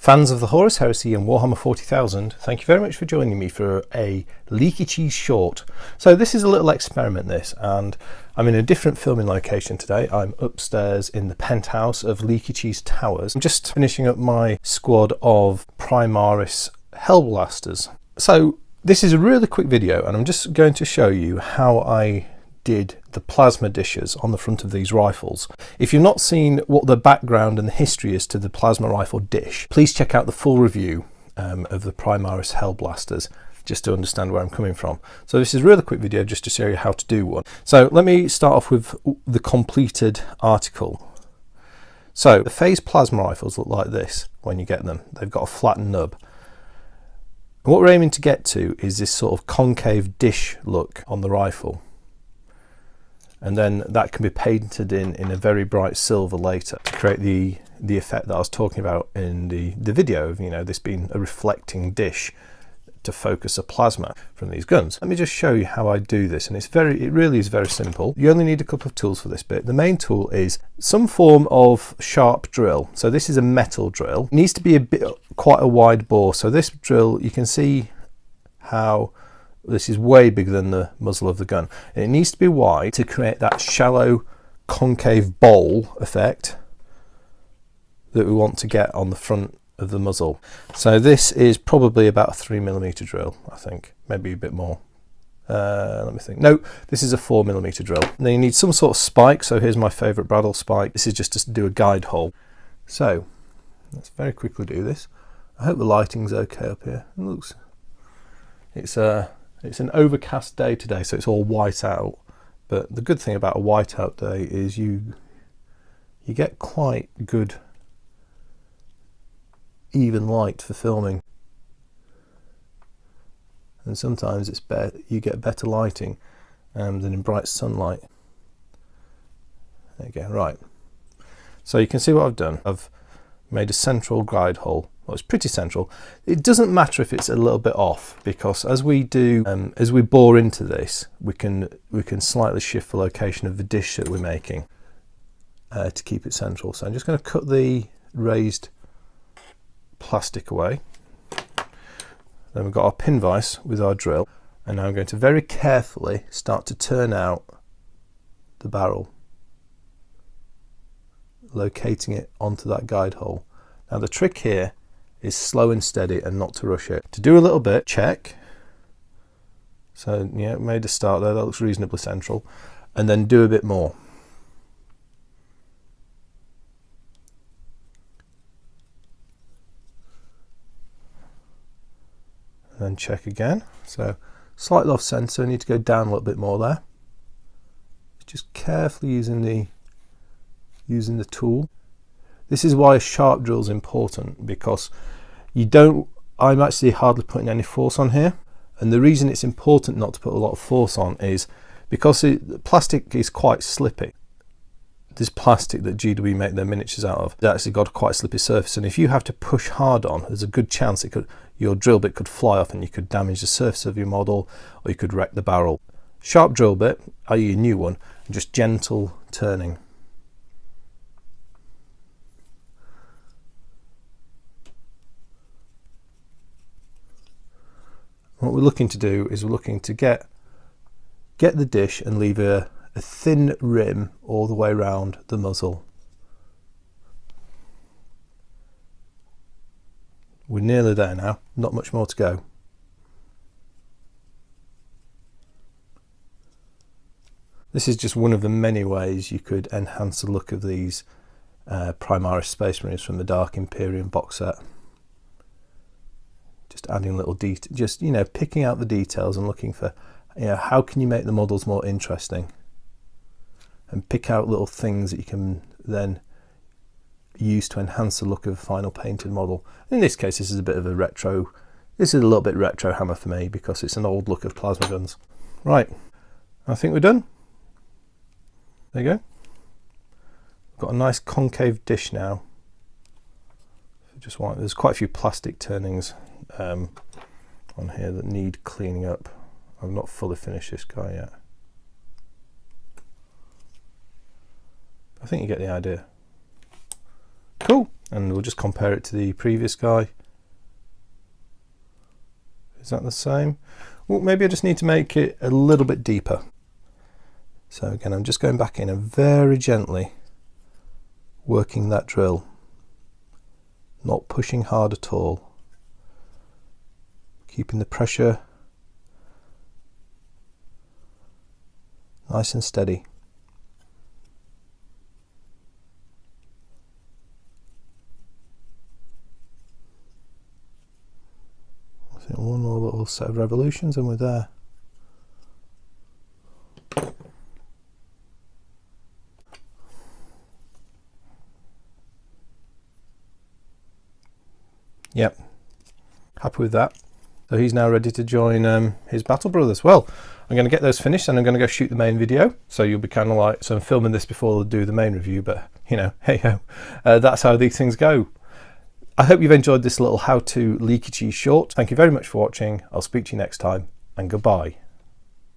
Fans of the Horus Heresy and Warhammer 40,000, thank you very much for joining me for a Leakycheese short. So this is a little experiment and I'm in a different filming location today. I'm upstairs in the penthouse of Leakycheese Towers. I'm just finishing up my squad of Primaris Hellblasters. So this is a really quick video and I'm just going to show you how I did the plasma dishes on the front of these rifles. If you've not seen what the background and the history is to the plasma rifle dish, please check out the full review of the Primaris Hellblasters just to understand where I'm coming from. So this is a really quick video just to show you how to do one. So let me start off with the completed article. So the phase plasma rifles look like this when you get them. They've got a flat nub. And what we're aiming to get to is this sort of concave dish look on the rifle. And then that can be painted in a very bright silver later to create the effect that I was talking about in the video of, you know, this being a reflecting dish to focus a plasma from these guns. Let me just show you how I do this, and it really is very simple. You only need a couple of tools for this bit. The main tool is some form of sharp drill. So this is a metal drill. It needs to be quite a wide bore. So this drill, you can see how this is way bigger than the muzzle of the gun. And it needs to be wide to create that shallow concave bowl effect that we want to get on the front of the muzzle. So this is probably about a 3mm drill, I think, maybe a bit more. Let me think. No, this is a 4mm drill. And then you need some sort of spike. So here's my favorite Bradle spike. This is just to do a guide hole. So let's very quickly do this. I hope the lighting's okay up here. It looks, it's an overcast day today, so it's all white out. But the good thing about a white out day is you get quite good even light for filming. And sometimes you get better lighting than in bright sunlight. There you go, right. So you can see what I've done. I've made a central guide hole. Well, it's pretty central. It doesn't matter if it's a little bit off, because as we bore into this, we can slightly shift the location of the dish that we're making to keep it central. So I'm just going to cut the raised plastic away. Then we've got our pin vise with our drill, and now I'm going to very carefully start to turn out the barrel, locating it onto that guide hole. Now the trick here is slow and steady and not to rush it. To do a little bit, check. So yeah, made a start there, that looks reasonably central. And then do a bit more. And then check again. So slightly off center, need to go down a little bit more there. Just carefully using the tool. This is why a sharp drill is important, because I'm actually hardly putting any force on here. And the reason it's important not to put a lot of force on is because the plastic is quite slippy. This plastic that GW make their miniatures out of, it's actually got quite a slippy surface. And if you have to push hard on, there's a good chance your drill bit could fly off and you could damage the surface of your model, or you could wreck the barrel. Sharp drill bit, i.e. a new one, and just gentle turning. What we're looking to do is we're looking to get the dish and leave a thin rim all the way around the muzzle. We're nearly there now, not much more to go. This is just one of the many ways you could enhance the look of these Primaris Space Marines from the Dark Imperium box set. Just adding little detail, just, you know, picking out the details and looking for, you know, how can you make the models more interesting, and pick out little things that you can then use to enhance the look of a final painted model. In this case, this is a bit of a retro. This is a little bit retro hammer for me because it's an old look of plasma guns. Right, I think we're done. There you go. Got a nice concave dish now. There's quite a few plastic turnings on here that need cleaning up. I've not fully finished this guy yet. I think you get the idea. Cool. and we'll just compare it to the previous guy. Is that the same? Well, maybe I just need to make it a little bit deeper. So again, I'm just going back in and very gently working that drill, not pushing hard at all, keeping the pressure nice and steady. I think one more little set of revolutions and we're there. Yep, happy with that. So he's now ready to join his battle brothers. Well, I'm going to get those finished and I'm going to go shoot the main video. So you'll be kind of like, so I'm filming this before I do the main review, but you know, hey ho, that's how these things go. I hope you've enjoyed this little how to Leakycheese short. Thank you very much for watching. I'll speak to you next time, and goodbye.